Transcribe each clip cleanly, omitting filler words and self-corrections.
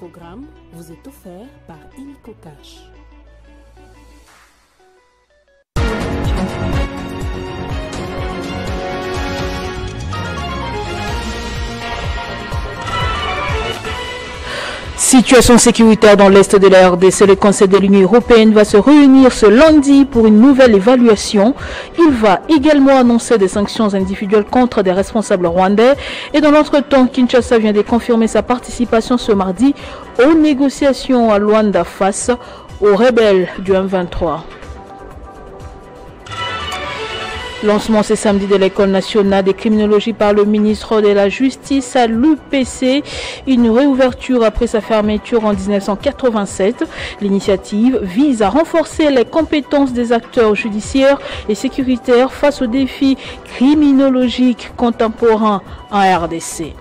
programme vous est offert par Illico Cash. Situation sécuritaire dans l'Est de la RDC, le Conseil de l'Union européenne va se réunir ce lundi pour une nouvelle évaluation. Il va également annoncer des sanctions individuelles contre des responsables rwandais. Et dans l'entretemps, Kinshasa vient de confirmer sa participation ce mardi aux négociations à Luanda face aux rebelles du M23. Lancement ce samedi de l'École nationale des criminologies par le ministre de la Justice à l'UPC, une réouverture après sa fermeture en 1987. L'initiative vise à renforcer les compétences des acteurs judiciaires et sécuritaires face aux défis criminologiques contemporains en RDC.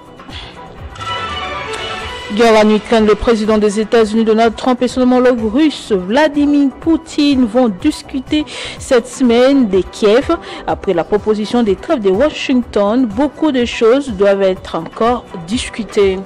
Guerre en Ukraine, le président des États-Unis Donald Trump et son homologue russe Vladimir Poutine vont discuter cette semaine de Kiev. Après la proposition des trêves de Washington, beaucoup de choses doivent être encore discutées.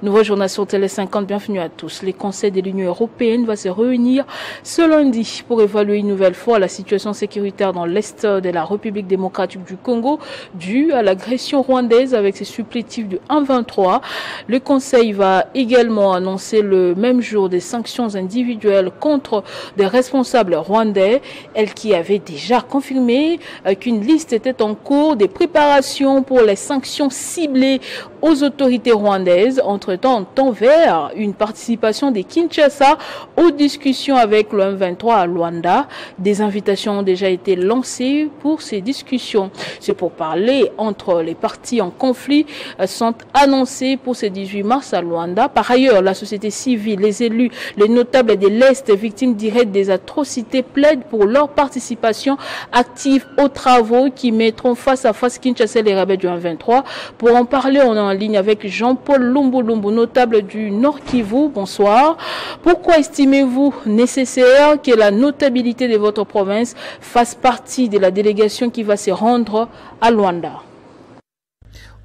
Nouveau journal sur Télé 50, bienvenue à tous. Les conseils de l'Union européenne va se réunir ce lundi pour évaluer une nouvelle fois la situation sécuritaire dans l'Est de la République démocratique du Congo due à l'agression rwandaise avec ses supplétifs de 1,23. Le conseil va également annoncer le même jour des sanctions individuelles contre des responsables rwandais, elle qui avait déjà confirmé qu'une liste était en cours des préparations pour les sanctions ciblées aux autorités rwandaises. Entre-temps, tend vers une participation des Kinshasa aux discussions avec le M23 à Luanda. Des invitations ont déjà été lancées pour ces discussions. C'est pour parler entre les parties en conflit sont annoncés pour ce 18 mars à Luanda. Par ailleurs, la société civile, les élus, les notables de l'Est victimes directes des atrocités plaident pour leur participation active aux travaux qui mettront face à face Kinshasa et les rebelles du M23. Pour en parler, on est en ligne avec Jean-Paul Lumbu, notable du Nord Kivu. Bonsoir. Pourquoi estimez-vous nécessaire que la notabilité de votre province fasse partie de la délégation qui va se rendre à Luanda?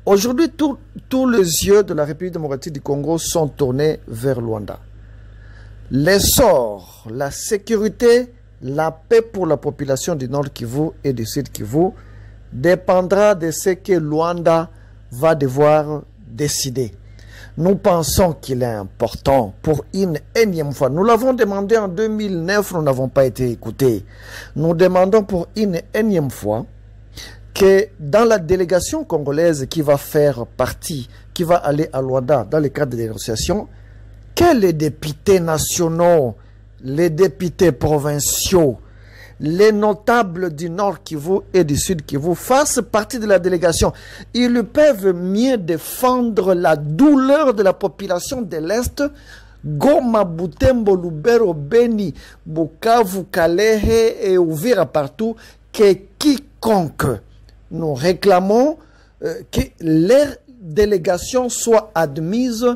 Aujourd'hui, tous les yeux de la République démocratique du Congo sont tournés vers Luanda. L'essor, la sécurité, la paix pour la population du Nord Kivu et du Sud Kivu dépendra de ce que Luanda va devoir décider. Nous pensons qu'il est important pour une énième fois. Nous l'avons demandé en 2009, nous n'avons pas été écoutés. Nous demandons pour une énième fois que dans la délégation congolaise qui va faire partie, qui va aller à Luanda dans le cadre des négociations, que les députés nationaux, les députés provinciaux, les notables du Nord Kivu et du Sud Kivu fassent partie de la délégation. Ils peuvent mieux défendre la douleur de la population de l'Est, Goma, Butembo, Lubero, Beni, Bukavu, Kalehe et Uvira partout, que quiconque. Nous réclamons que leur délégation soit admise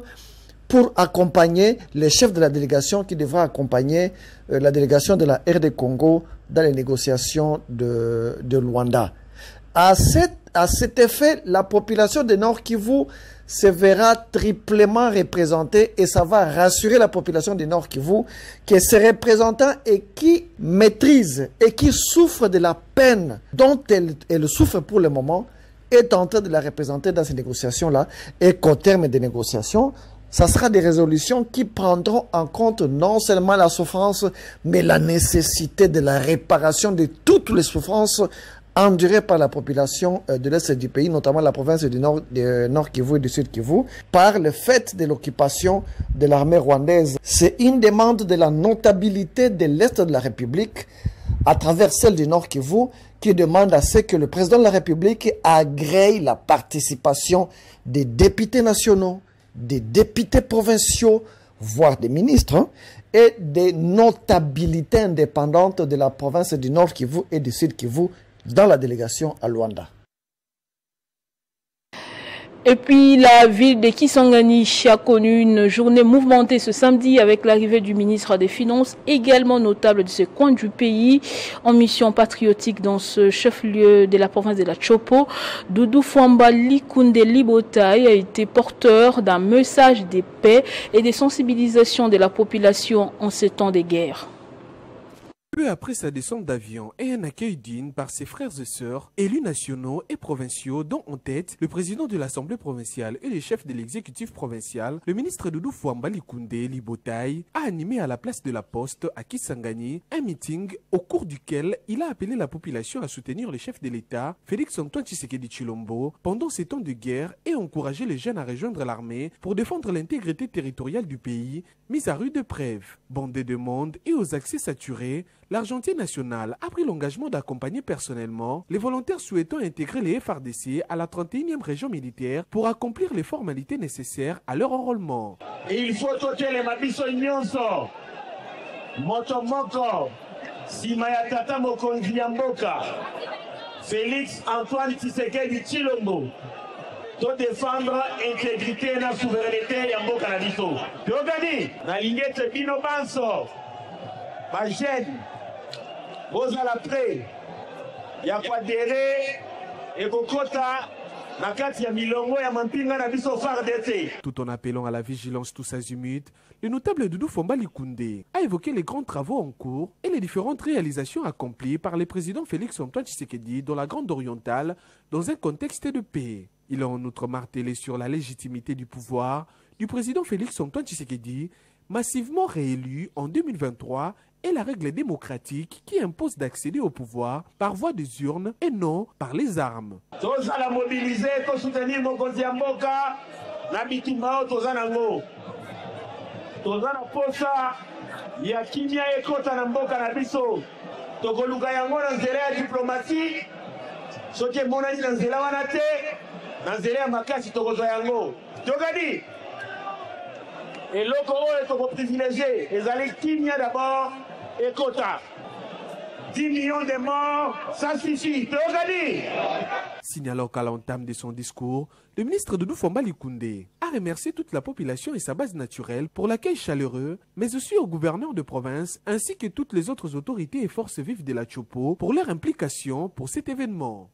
pour accompagner les chefs de la délégation qui devra accompagner la délégation de la RD Congo dans les négociations de Luanda. À cet effet, la population de Nord Kivu se verra triplement représentée et ça va rassurer la population du Nord Kivu que ces représentants et qui maîtrisent et qui souffrent de la peine dont elle souffre pour le moment est en train de la représenter dans ces négociations-là et qu'au terme des négociations, ça sera des résolutions qui prendront en compte non seulement la souffrance, mais la nécessité de la réparation de toutes les souffrances endurées par la population de l'Est du pays, notamment la province du Nord Kivu et du Sud Kivu, par le fait de l'occupation de l'armée rwandaise. C'est une demande de la notabilité de l'Est de la République, à travers celle du Nord Kivu, qui demande à ce que le président de la République agrée la participation des députés nationaux, des députés provinciaux, voire des ministres, et des notabilités indépendantes de la province du Nord Kivu et du Sud Kivu dans la délégation à Luanda. Et puis la ville de Kisangani a connu une journée mouvementée ce samedi avec l'arrivée du ministre des Finances, également notable de ce coin du pays, en mission patriotique dans ce chef-lieu de la province de la Chopo. Doudou Fwamba Likunde Libotaï a été porteur d'un message de paix et de sensibilisation de la population en ces temps de guerre. Peu après sa descente d'avion et un accueil digne par ses frères et sœurs, élus nationaux et provinciaux, dont en tête le président de l'Assemblée provinciale et le chef de l'exécutif provincial, le ministre Doudou Fwamba Likunde Libotaï a animé à la place de la Poste à Kisangani un meeting au cours duquel il a appelé la population à soutenir le chef de l'État, Félix-Antoine Tshisekedi Tshilombo, pendant ces temps de guerre et encourager les jeunes à rejoindre l'armée pour défendre l'intégrité territoriale du pays, mise à rude épreuve. Bandé de monde et aux accès saturés, l'Argentin national a pris l'engagement d'accompagner personnellement les volontaires souhaitant intégrer les FRDC à la 31e région militaire pour accomplir les formalités nécessaires à leur enrôlement. Et il faut toquer les mabiso nyonso, motomoko, simayatata mokondriamboka, Félix Antoine Tshisekedi Tshilombo, de défendre l'intégrité et la souveraineté ya mboka na biso. Tokani, na lingete bino banso, ba jeune, bozala prêt, ya kwadere, et kokota, na kati ya milongo ya mampinga na biso FARDC. Tout en appelant à la vigilance tous azimuts, le notable Doudou Fwamba Likunde a évoqué les grands travaux en cours et les différentes réalisations accomplies par le président Félix-Antoine Tshisekedi dans la Grande Orientale dans un contexte de paix. Il a en outre martelé sur la légitimité du pouvoir du président Félix-Antoine Tshisekedi, massivement réélu en 2023, et la règle démocratique qui impose d'accéder au pouvoir par voie des urnes et non par les armes. Tous à la mobiliser, tous soutenir Mokonzi ya mboka, na bitumao tozanango. Tozana posa, ya kimia ekota na mboka na biso. Tokoluka yango na nzela ya diplomatie, soki emonani na nzela wana te, na nzela ya makasi tokozwa yango. Tokadi, eloko oyo tokoprivilégié, ezali kimia d'abord, ekota. 10 millions de morts, ça suffit. Signalant qu'à l'entame de son discours, le ministre Doudou Fwamba Likunde a remercié toute la population et sa base naturelle pour l'accueil chaleureux, mais aussi au gouverneur de province ainsi que toutes les autres autorités et forces vives de la Chopo pour leur implication pour cet événement.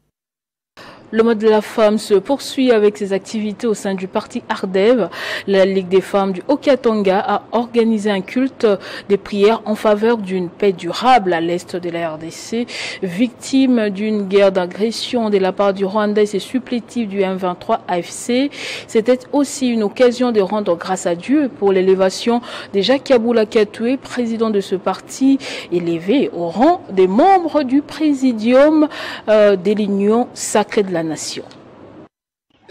Le mois de la femme se poursuit avec ses activités au sein du parti Ardev. La Ligue des femmes du Haut-Katanga a organisé un culte des prières en faveur d'une paix durable à l'est de la RDC. Victime d'une guerre d'agression de la part du Rwanda et ses supplétifs du M23 AFC, c'était aussi une occasion de rendre grâce à Dieu pour l'élévation de Jacques Kabula Katoué, président de ce parti, élevé au rang des membres du présidium de l'Union sacrée de la nation.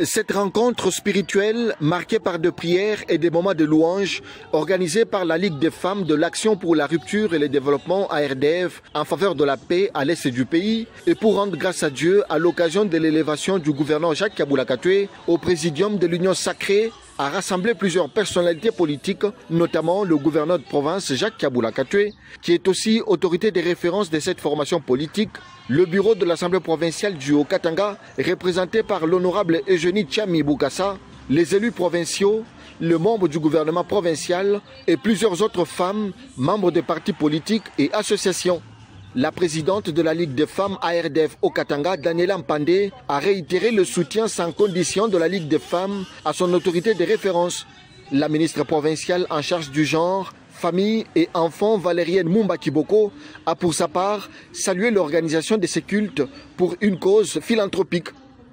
Cette rencontre spirituelle, marquée par des prières et des moments de louange, organisée par la Ligue des femmes de l'Action pour la rupture et le développement ARDF en faveur de la paix à l'est du pays, et pour rendre grâce à Dieu à l'occasion de l'élévation du gouverneur Jacques Kabula Katoué au présidium de l'Union sacrée, a rassemblé plusieurs personnalités politiques, notamment le gouverneur de province Jacques Kabula Katoué, qui est aussi autorité de référence de cette formation politique, le bureau de l'Assemblée provinciale du Haut-Katanga, représenté par l'honorable Eugénie Tchami Boukassa, les élus provinciaux, le membre du gouvernement provincial et plusieurs autres femmes, membres des partis politiques et associations. La présidente de la Ligue des femmes ARDF au Katanga, Daniela Mpande, a réitéré le soutien sans condition de la Ligue des femmes à son autorité de référence. La ministre provinciale en charge du genre, famille et enfants, Valérienne Mumba Kiboko, a pour sa part salué l'organisation de ces cultes pour une cause philanthropique.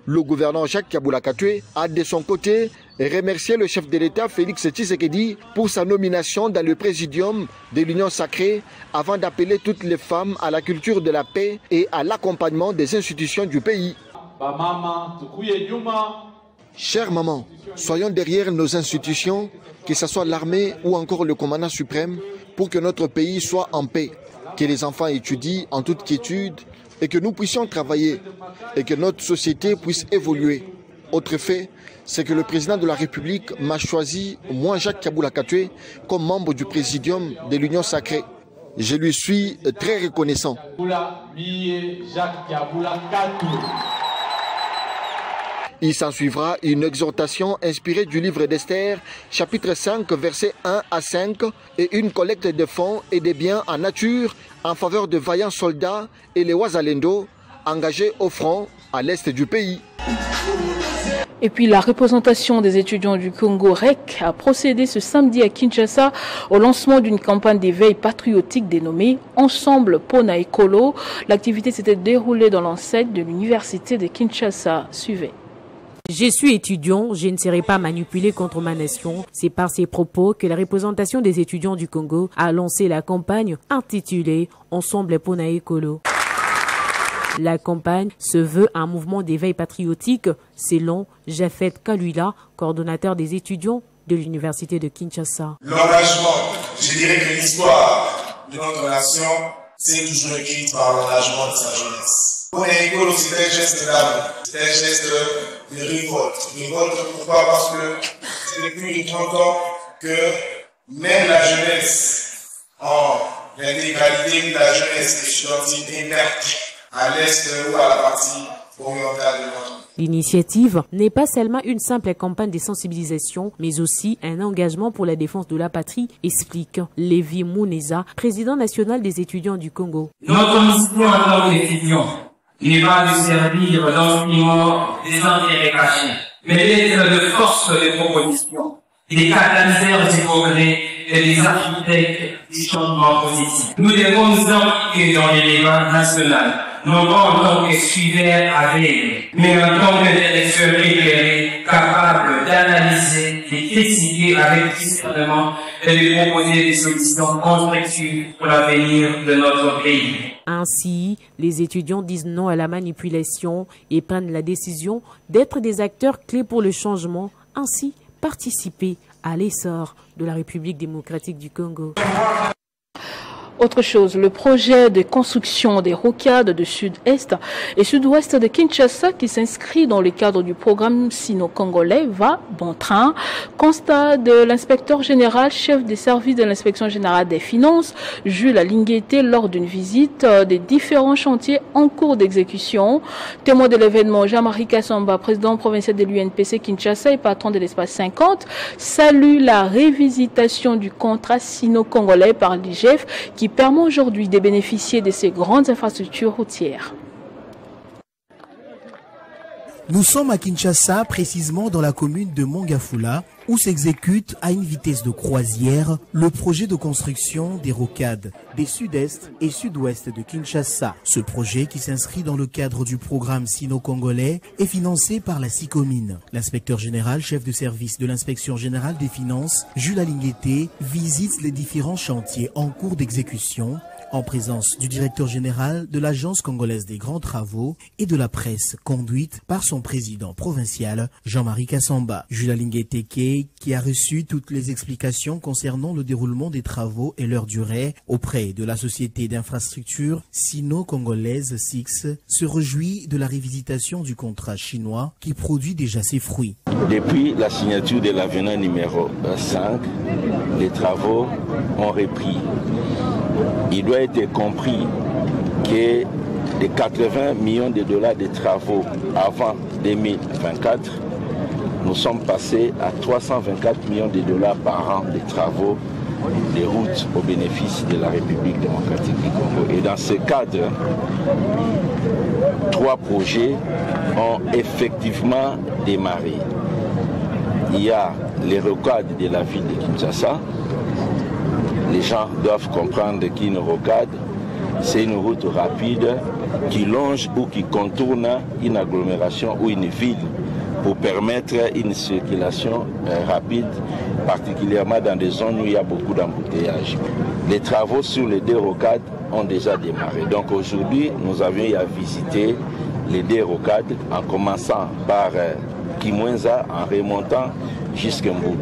Le gouverneur Jacques Kabula Katoué a de son côté remercié le chef de l'État Félix Tshisekedi pour sa nomination dans le présidium de l'Union sacrée avant d'appeler toutes les femmes à la culture de la paix et à l'accompagnement des institutions du pays. Chères mamans, soyons derrière nos institutions, que ce soit l'armée ou encore le commandant suprême, pour que notre pays soit en paix, que les enfants étudient en toute quiétude et que nous puissions travailler et que notre société puisse évoluer. Autre fait, c'est que le président de la République m'a choisi, moi Jacques Kabula Katoué, comme membre du présidium de l'Union sacrée. Je lui suis très reconnaissant. Il s'ensuivra une exhortation inspirée du livre d'Esther, chapitre 5, versets 1 à 5, et une collecte de fonds et des biens en nature en faveur de vaillants soldats et les Wazalendo engagés au front à l'est du pays. Et puis la représentation des étudiants du Congo REC a procédé ce samedi à Kinshasa au lancement d'une campagne d'éveil patriotique dénommée Ensemble Pona Ekolo. L'activité s'était déroulée dans l'enceinte de l'université de Kinshasa. Suivez. Je suis étudiant, je ne serai pas manipulé contre ma nation. C'est par ces propos que la représentation des étudiants du Congo a lancé la campagne intitulée Ensemble Pona Ekolo. La campagne se veut un mouvement d'éveil patriotique, selon Jafet Kalula, coordonnateur des étudiants de l'université de Kinshasa. L'engagement, je dirais que l'histoire de notre nation s'est toujours écrite par l'engagement de sa jeunesse. Pour Ekolo, c'est un geste d'amour, c'est un geste de révolte. Révolte, pourquoi? Parce que c'est depuis 30 ans que même la jeunesse, en l'intégralité de la jeunesse étudiantine est perdue à l'est ou à la partie orientale de notre pays. L'initiative n'est pas seulement une simple campagne de sensibilisation, mais aussi un engagement pour la défense de la patrie, explique Lévi Mouneza, président national des étudiants du Congo. Notre mission en tant qu'étudiants n'est pas de servir d'instrument des intérêts cachés, mais d'être de force de proposition, des catalyseurs du progrès et des architectes du changement positif. Nous devons nous impliquer dans les débats nationaux, non pas en tant que suiveurs aveugles, mais en tant qu'intellectuels éclairés, capables d'analyser, de critiquer avec discernement et de proposer des solutions constructives pour l'avenir de notre pays. Ainsi, les étudiants disent non à la manipulation et prennent la décision d'être des acteurs clés pour le changement, ainsi participer à l'essor de la République démocratique du Congo. Autre chose, le projet de construction des rocades de sud-est et sud-ouest de Kinshasa qui s'inscrit dans le cadre du programme sino-congolais va bon train. Constat de l'inspecteur général, chef des services de l'inspection générale des finances, Jules Alinguete, lors d'une visite des différents chantiers en cours d'exécution. Témoin de l'événement, Jean-Marie Kassamba, président provincial de l'UNPC Kinshasa et patron de l'espace 50, salue la révisitation du contrat sino-congolais par l'IGF qui permet aujourd'hui de bénéficier de ces grandes infrastructures routières. Nous sommes à Kinshasa, précisément dans la commune de Mongafula, où s'exécute à une vitesse de croisière le projet de construction des rocades des sud-est et sud-ouest de Kinshasa. Ce projet, qui s'inscrit dans le cadre du programme sino-congolais, est financé par la SICOMINE. L'inspecteur général, chef de service de l'inspection générale des finances, Jules Alinguete, visite les différents chantiers en cours d'exécution en présence du directeur général de l'Agence congolaise des grands travaux et de la presse, conduite par son président provincial, Jean-Marie Kassamba. Jules Alinguete, qui a reçu toutes les explications concernant le déroulement des travaux et leur durée auprès de la société d'infrastructure sino-congolaise SIX, se réjouit de la révisitation du contrat chinois qui produit déjà ses fruits. Depuis la signature de l'avenant numéro 5, les travaux ont repris. Il doit être compris que les 80 millions de dollars de travaux avant 2024, nous sommes passés à 324 millions de dollars par an de travaux des routes au bénéfice de la République démocratique du Congo. Et dans ce cadre, 3 projets ont effectivement démarré. Il y a les rocades de la ville de Kinshasa. Les gens doivent comprendre qu'une rocade, c'est une route rapide qui longe ou qui contourne une agglomération ou une ville pour permettre une circulation rapide, particulièrement dans des zones où il y a beaucoup d'embouteillages. Les travaux sur les 2 rocades ont déjà démarré. Donc aujourd'hui, nous avions eu à visiter les 2 rocades en commençant par Kimwenza, en remontant jusqu'à Mboudi.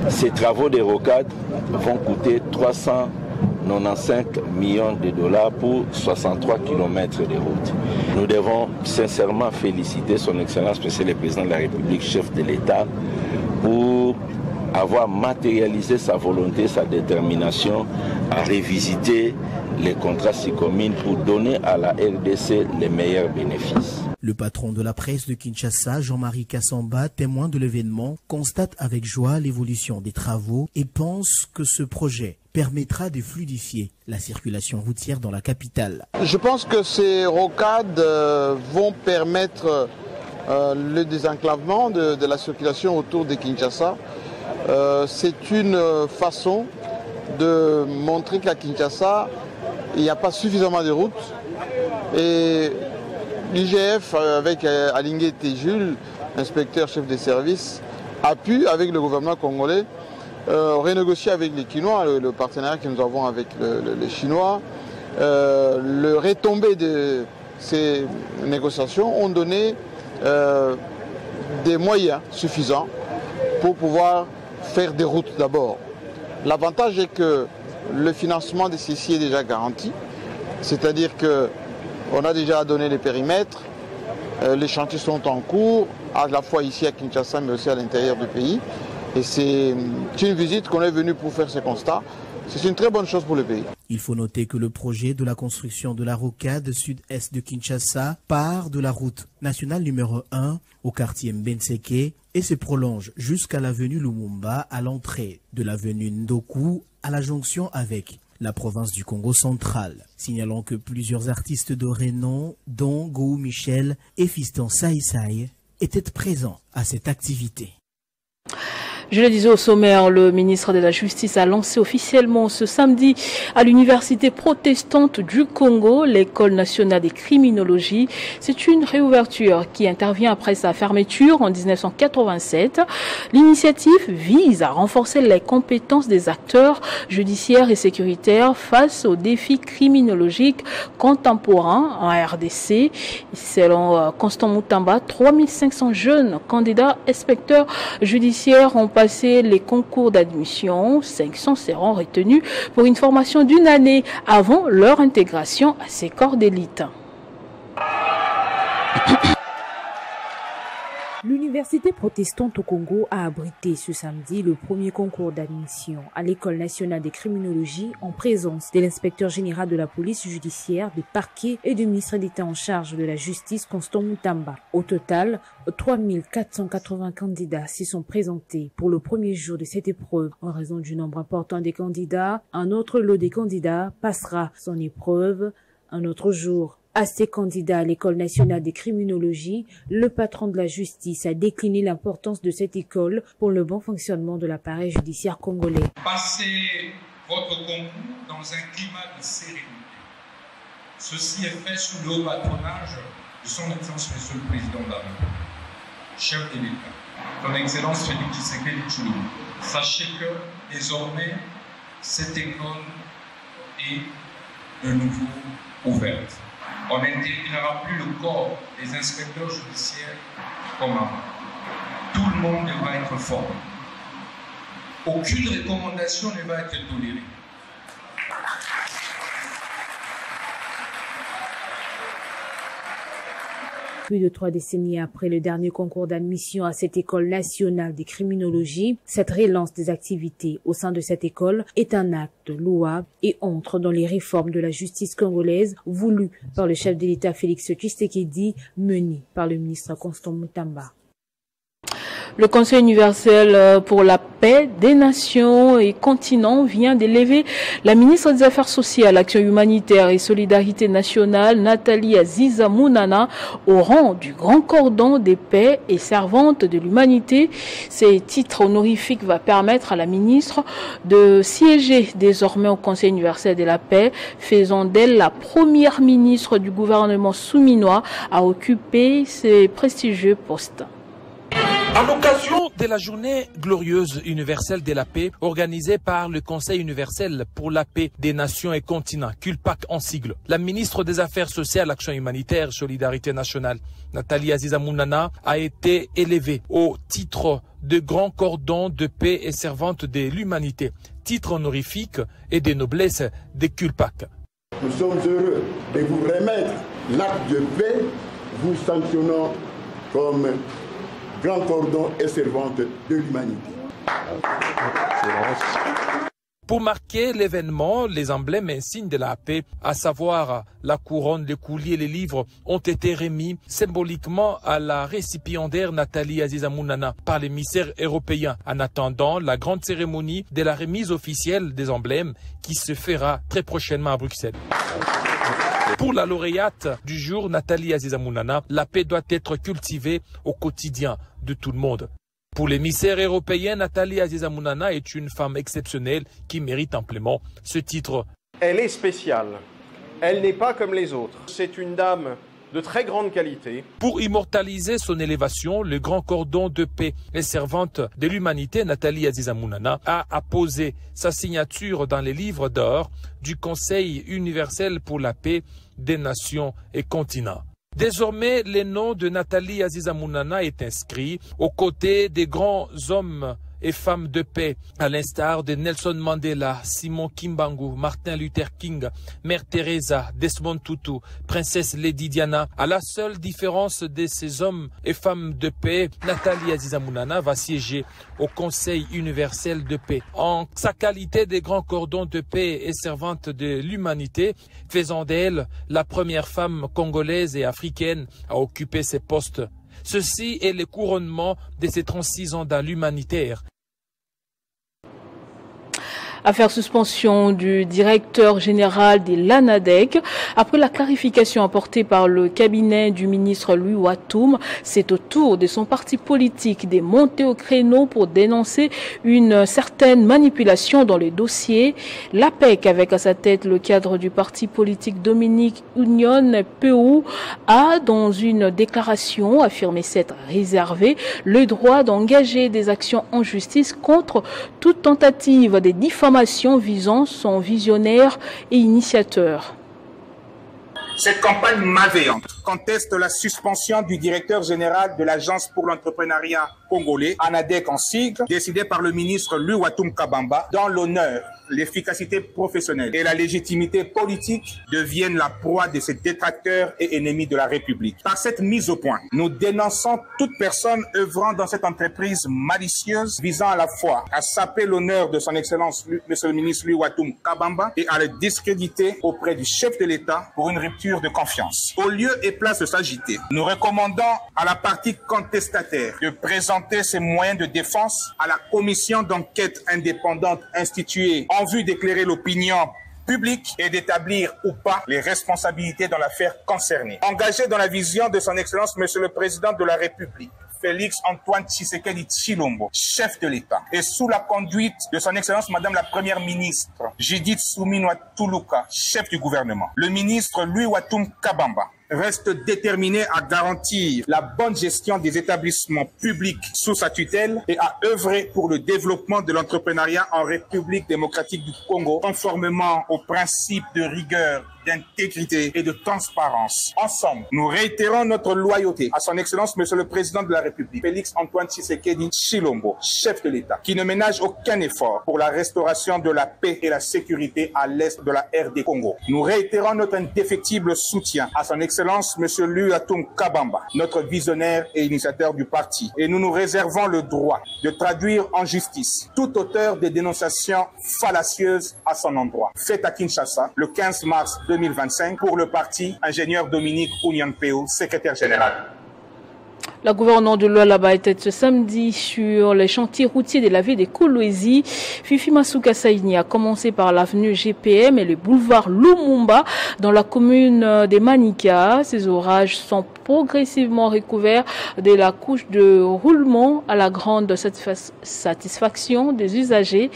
Ces travaux de rocades vont coûter 395 millions de dollars pour 63 km de route. Nous devons sincèrement féliciter son Excellence, Monsieur le Président de la République, chef de l'État, pour avoir matérialisé sa volonté, sa détermination à révisiter les contrats s'y combinent pour donner à la RDC les meilleurs bénéfices. Le patron de la presse de Kinshasa, Jean-Marie Kassamba, témoin de l'événement, constate avec joie l'évolution des travaux et pense que ce projet permettra de fluidifier la circulation routière dans la capitale. Je pense que ces rocades vont permettre le désenclavement de la circulation autour de Kinshasa. C'est une façon de montrer qu'à Kinshasa, il n'y a pas suffisamment de routes. Et l'IGF, avec Alingué Téjul, inspecteur chef des services, a pu, avec le gouvernement congolais, renégocier avec les Chinois, le partenariat que nous avons avec les Chinois. Le retombé de ces négociations ont donné des moyens suffisants pour pouvoir faire des routes d'abord. L'avantage est que le financement de ceci est déjà garanti, c'est-à-dire qu'on a déjà donné les périmètres, les chantiers sont en cours, à la fois ici à Kinshasa mais aussi à l'intérieur du pays. Et c'est une visite qu'on est venu pour faire ce constat. C'est une très bonne chose pour le pays. Il faut noter que le projet de la construction de la rocade sud-est de Kinshasa part de la route nationale numéro 1 au quartier Mbenseke et se prolonge jusqu'à l'avenue Lumumba à l'entrée de l'avenue Ndoku à la jonction avec la province du Congo central. Signalons que plusieurs artistes de renom, dont Gou Michel et Fiston Saïsaï, étaient présents à cette activité. Je le disais au sommaire, le ministre de la Justice a lancé officiellement ce samedi à l'Université protestante du Congo l'École nationale des criminologies. C'est une réouverture qui intervient après sa fermeture en 1987. L'initiative vise à renforcer les compétences des acteurs judiciaires et sécuritaires face aux défis criminologiques contemporains en RDC. Selon Constant Moutamba, 3500 jeunes candidats inspecteurs judiciaires ont passé les concours d'admission. 500 seront retenus pour une formation d'une année avant leur intégration à ces corps d'élite. L'Université protestante au Congo a abrité ce samedi le premier concours d'admission à l'École nationale des criminologies en présence de l'inspecteur général de la police judiciaire, des parquets et du ministre d'État en charge de la justice, Constant Moutamba. Au total, 3480 candidats s'y sont présentés pour le premier jour de cette épreuve. En raison du nombre important des candidats, un autre lot des candidats passera son épreuve un autre jour. À ces candidats à l'École nationale des criminologies, le patron de la justice a décliné l'importance de cette école pour le bon fonctionnement de l'appareil judiciaire congolais. Passez votre concours dans un climat de sérénité. Ceci est fait sous le haut patronage de son Excellence Monsieur le Président de la République, chef de l'État, son Excellence Félix Tshisekedi Tshilombo. Sachez que désormais, cette école est de nouveau ouverte. On n'intégrera plus le corps des inspecteurs judiciaires comme avant. Tout le monde devra être formé. Aucune recommandation ne va être tolérée. Plus de 3 décennies après le dernier concours d'admission à cette école nationale des criminologies, cette relance des activités au sein de cette école est un acte louable et entre dans les réformes de la justice congolaise voulues par le chef de l'État Félix Tshisekedi, menées par le ministre Constant Moutamba. Le Conseil universel pour la paix des nations et continents vient d'élever la ministre des Affaires sociales, Action humanitaire et solidarité nationale, Nathalie Aziza Mounana, au rang du grand cordon des paix et servante de l'humanité. Ces titres honorifiques vont permettre à la ministre de siéger désormais au Conseil universel de la paix, faisant d'elle la première ministre du gouvernement souminois à occuper ces prestigieux postes. À l'occasion de la journée glorieuse universelle de la paix organisée par le Conseil universel pour la paix des nations et continents, CULPAC en sigle, la ministre des Affaires sociales, Action humanitaire, Solidarité nationale, Nathalie Aziza Mounana, a été élevée au titre de grand cordon de paix et servante de l'humanité, titre honorifique et de noblesse de CULPAC. Nous sommes heureux de vous remettre l'acte de paix, vous sanctionnant comme grand cordon et servante de l'humanité. Pour marquer l'événement, les emblèmes et insignes de la paix, à savoir la couronne, le coulier et les livres, ont été remis symboliquement à la récipiendaire Nathalie Aziza Mounana par l'émissaire européen, en attendant la grande cérémonie de la remise officielle des emblèmes qui se fera très prochainement à Bruxelles. Pour la lauréate du jour, Nathalie Aziza Mounana, la paix doit être cultivée au quotidien de tout le monde. Pour l'émissaire européen, Nathalie Aziza Mounana est une femme exceptionnelle qui mérite amplement ce titre. Elle est spéciale. Elle n'est pas comme les autres. C'est une dame de très grande qualité. Pour immortaliser son élévation, le grand cordon de paix et servante de l'humanité, Nathalie Aziza Mounana, a apposé sa signature dans les livres d'or du Conseil universel pour la paix des nations et continents. Désormais, le nom de Nathalie Aziza Mounana est inscrit aux côtés des grands hommes et femmes de paix, à l'instar de Nelson Mandela, Simon Kimbangu, Martin Luther King, Mère Teresa, Desmond Tutu, Princesse Lady Diana. À la seule différence de ces hommes et femmes de paix, Nathalie Aziza Mounana va siéger au Conseil universel de paix. En sa qualité de grand cordon de paix et servante de l'humanité, faisant d'elle la première femme congolaise et africaine à occuper ces postes. Ceci est le couronnement de ces 36 ans dans l'humanitaire. Affaire suspension du directeur général de l'ANADEC. Après la clarification apportée par le cabinet du ministre Louis Watoum, c'est au tour de son parti politique de monter au créneau pour dénoncer une certaine manipulation dans les dossiers. L'APEC, avec à sa tête le cadre du parti politique Dominique Union PU, a dans une déclaration affirmé s'être réservé le droit d'engager des actions en justice contre toute tentative de diffamation visant son visionnaire et initiateur. Cette campagne malveillante conteste la suspension du directeur général de l'Agence pour l'entrepreneuriat congolais, ANADEC en sigle, décidée par le ministre Louis Watoum Kabamba, dans l'honneur, l'efficacité professionnelle et la légitimité politique deviennent la proie de ces détracteurs et ennemis de la République. Par cette mise au point, nous dénonçons toute personne œuvrant dans cette entreprise malicieuse visant à la fois à saper l'honneur de son Excellence, Monsieur le ministre Louis Watoum Kabamba, et à le discréditer auprès du chef de l'État pour une rupture de confiance. Au lieu et place de s'agiter, nous recommandons à la partie contestataire de présenter ses moyens de défense à la commission d'enquête indépendante instituée en vue d'éclairer l'opinion publique et d'établir ou pas les responsabilités dans l'affaire concernée. Engagé dans la vision de son Excellence, Monsieur le Président de la République, Félix Antoine Tshisekedi Tshilombo, chef de l'État, et sous la conduite de son Excellence Madame la Première ministre Judith Suminwa Tuluka, chef du gouvernement, le ministre Louis Watoum Kabamba reste déterminé à garantir la bonne gestion des établissements publics sous sa tutelle et à œuvrer pour le développement de l'entrepreneuriat en République démocratique du Congo, conformément aux principes de rigueur, d'intégrité et de transparence. Ensemble, nous réitérons notre loyauté à son Excellence Monsieur le Président de la République, Félix Antoine Tshisekedi Tshilombo, chef de l'État, qui ne ménage aucun effort pour la restauration de la paix et la sécurité à l'est de la RD Congo. Nous réitérons notre indéfectible soutien à son Excellence Monsieur Louis Watoum Kabamba, notre visionnaire et initiateur du parti, et nous nous réservons le droit de traduire en justice tout auteur de dénonciations fallacieuses à son endroit. Faites à Kinshasa le 15 mars 2025 pour le parti ingénieur Dominique Ounian-Peo, secrétaire général. La gouverneure de Lualaba était ce samedi sur les chantiers routiers de la ville de Kolwezi. Fifi Masuka Saini a commencé par l'avenue GPM et le boulevard Lumumba dans la commune des Manika. Ces orages sont progressivement recouverts de la couche de roulement à la grande satisfaction des usagers.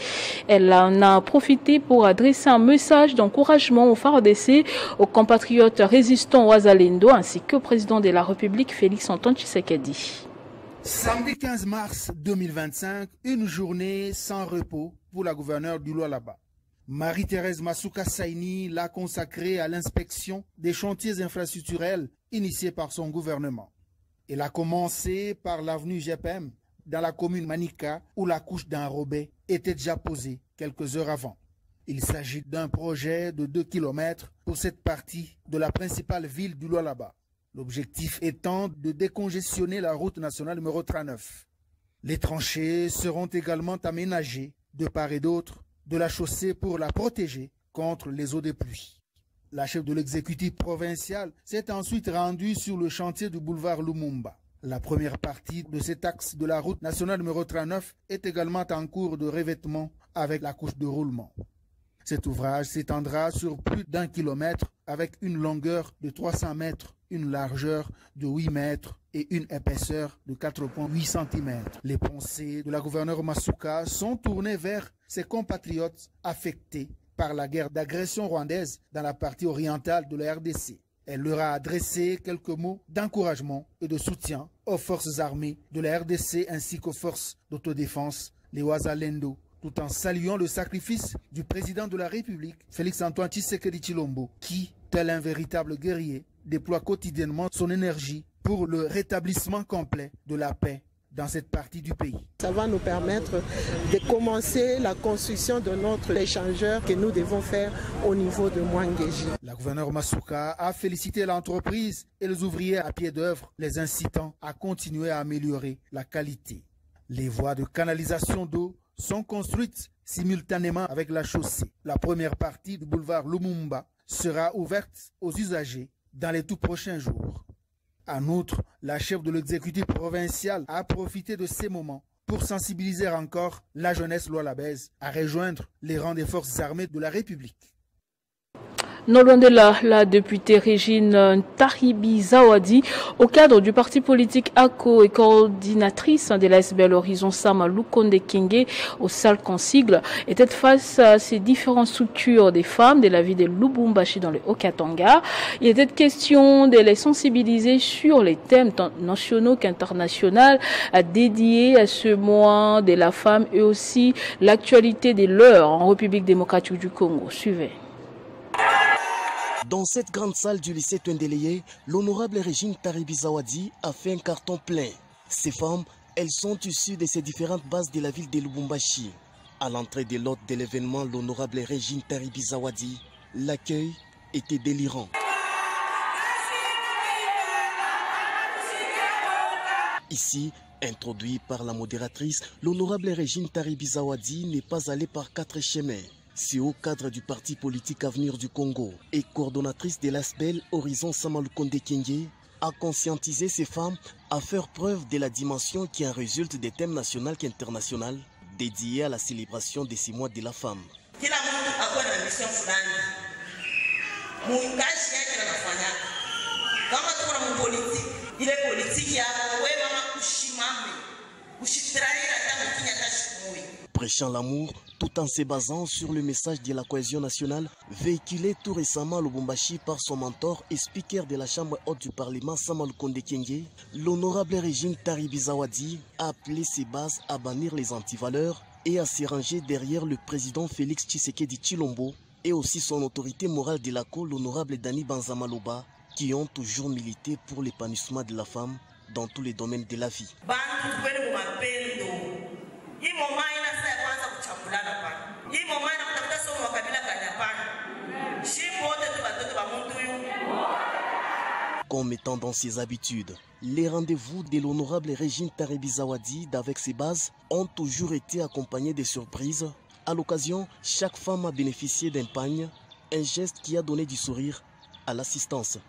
Elle en a profité pour adresser un message d'encouragement aux FARDC, aux compatriotes résistants au Wazalendo ainsi qu'au président de la République Félix Antoine Tshisekedi. Samedi 15 mars 2025, une journée sans repos pour la gouverneure du Lualaba. Marie-Thérèse Masuka Saini l'a consacrée à l'inspection des chantiers infrastructurels initiés par son gouvernement. Elle a commencé par l'avenue GPM dans la commune Manika où la couche d'enrobé était déjà posée quelques heures avant. Il s'agit d'un projet de 2 km pour cette partie de la principale ville du Lualaba. L'objectif étant de décongestionner la route nationale numéro 39. Les tranchées seront également aménagées de part et d'autre de la chaussée pour la protéger contre les eaux de pluie. La chef de l'exécutif provincial s'est ensuite rendue sur le chantier du boulevard Lumumba. La première partie de cet axe de la route nationale numéro 39 est également en cours de revêtement avec la couche de roulement. Cet ouvrage s'étendra sur plus d'1 kilomètre avec une longueur de 300 mètres, une largeur de 8 mètres et une épaisseur de 4,8 cm. Les pensées de la gouverneure Masuka sont tournées vers ses compatriotes affectés par la guerre d'agression rwandaise dans la partie orientale de la RDC. Elle leur a adressé quelques mots d'encouragement et de soutien aux forces armées de la RDC ainsi qu'aux forces d'autodéfense, les Wazalendo, tout en saluant le sacrifice du président de la République, Félix-Antoine Tshisekedi Tshilombo, qui, tel un véritable guerrier, déploie quotidiennement son énergie pour le rétablissement complet de la paix dans cette partie du pays. Ça va nous permettre de commencer la construction de notre échangeur que nous devons faire au niveau de Mwangeji. La gouverneure Masuka a félicité l'entreprise et les ouvriers à pied d'œuvre, les incitant à continuer à améliorer la qualité. Les voies de canalisation d'eau sont construites simultanément avec la chaussée. La première partie du boulevard Lumumba sera ouverte aux usagers dans les tout prochains jours. En outre, la chef de l'exécutif provincial a profité de ces moments pour sensibiliser encore la jeunesse lualabaise à rejoindre les rangs des forces armées de la République. Non loin de là, la députée Régine Taribi Zawadi, au cadre du parti politique ACO et coordinatrice de l'ASBL Horizon Sama Lukonde Kenge au Salcan Sigle, était face à ces différentes structures des femmes de la ville de Lubumbashi dans le Haut-Katanga. Il était question de les sensibiliser sur les thèmes tant nationaux qu'internationaux dédiés à ce mois de la femme et aussi l'actualité des leurs en République démocratique du Congo. Suivez. Dans cette grande salle du lycée Twendeleye, l'honorable Régine Taribi Zawadi a fait un carton plein. Ces femmes, elles sont issues de ces différentes bases de la ville de Lubumbashi. À l'entrée de l'hôte de l'événement, l'honorable Régine Taribi Zawadi, l'accueil était délirant. Ici, introduit par la modératrice, l'honorable Régine Taribi Zawadi n'est pas allée par 4 chemins. C'est au cadre du parti politique Avenir du Congo et coordonnatrice de l'ASBL Horizon Sama Lukonde Kenge a conscientisé ces femmes à faire preuve de la dimension qui en résulte des thèmes nationaux qu'internationaux dédiés à la célébration de ces mois de la femme. Prêchant l'amour tout en se basant sur le message de la cohésion nationale véhiculé tout récemment à Lubumbashi par son mentor et speaker de la Chambre haute du Parlement Sama Lukonde Kenge, l'honorable Régine Taribi Zawadi a appelé ses bases à bannir les antivaleurs et à se ranger derrière le président Félix Tshisekedi Tshilombo et aussi son autorité morale de l'ACO, l'honorable Dani Banzamaloba, qui ont toujours milité pour l'épanouissement de la femme dans tous les domaines de la vie. Comme étant dans ses habitudes, les rendez-vous de l'honorable Régine Taribi Zawadi avec ses bases ont toujours été accompagnés de surprises. À l'occasion, chaque femme a bénéficié d'un pagne, un geste qui a donné du sourire à l'assistance.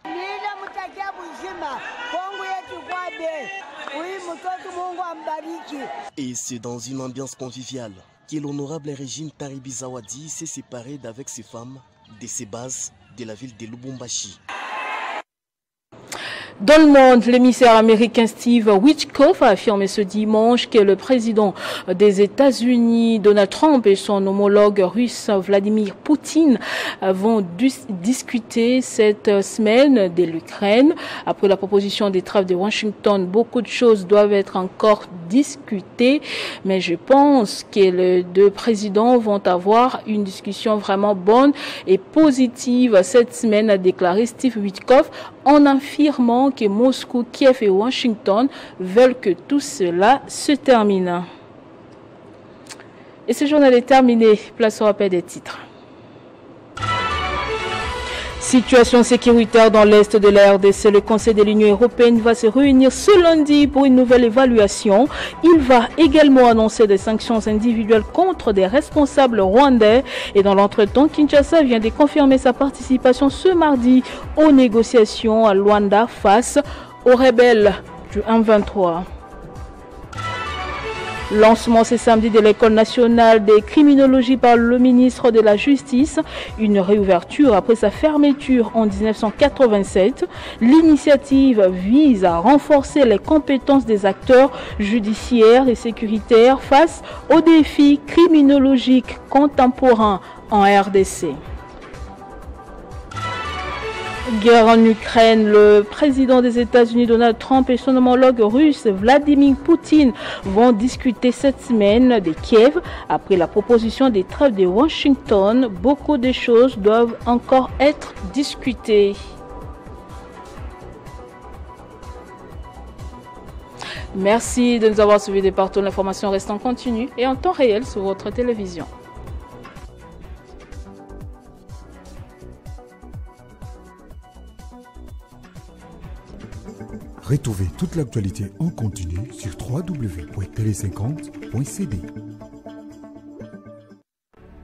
Et c'est dans une ambiance conviviale que l'honorable Régine Taribi Zawadi s'est séparée d'avec ses femmes de ses bases de la ville de Lubumbashi. Dans le monde, l'émissaire américain Steve Witkoff a affirmé ce dimanche que le président des États-Unis, Donald Trump, et son homologue russe Vladimir Poutine vont discuter cette semaine de l'Ukraine. Après la proposition des trêves de Washington, beaucoup de choses doivent être encore discutées, mais je pense que les deux présidents vont avoir une discussion vraiment bonne et positive cette semaine, a déclaré Steve Witkoff, en affirmant que Moscou, Kiev et Washington veulent que tout cela se termine. Et ce journal est terminé. Place au rappel des titres. Situation sécuritaire dans l'Est de la RDC. Le Conseil de l'Union européenne va se réunir ce lundi pour une nouvelle évaluation. Il va également annoncer des sanctions individuelles contre des responsables rwandais. Et dans l'entretemps, Kinshasa vient de confirmer sa participation ce mardi aux négociations à Luanda face aux rebelles du M23. Lancement ce samedi de l'École nationale des criminologies par le ministre de la Justice, une réouverture après sa fermeture en 1987. L'initiative vise à renforcer les compétences des acteurs judiciaires et sécuritaires face aux défis criminologiques contemporains en RDC. Guerre en Ukraine, le président des États-Unis Donald Trump et son homologue russe Vladimir Poutine vont discuter cette semaine de Kiev. Après la proposition des trêves de Washington, beaucoup de choses doivent encore être discutées. Merci de nous avoir suivis des partout. L'information reste en continu et en temps réel sur votre télévision. Retrouvez toute l'actualité en continu sur www.tele50.cd.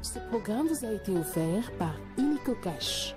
Ce programme vous a été offert par Illico Cash.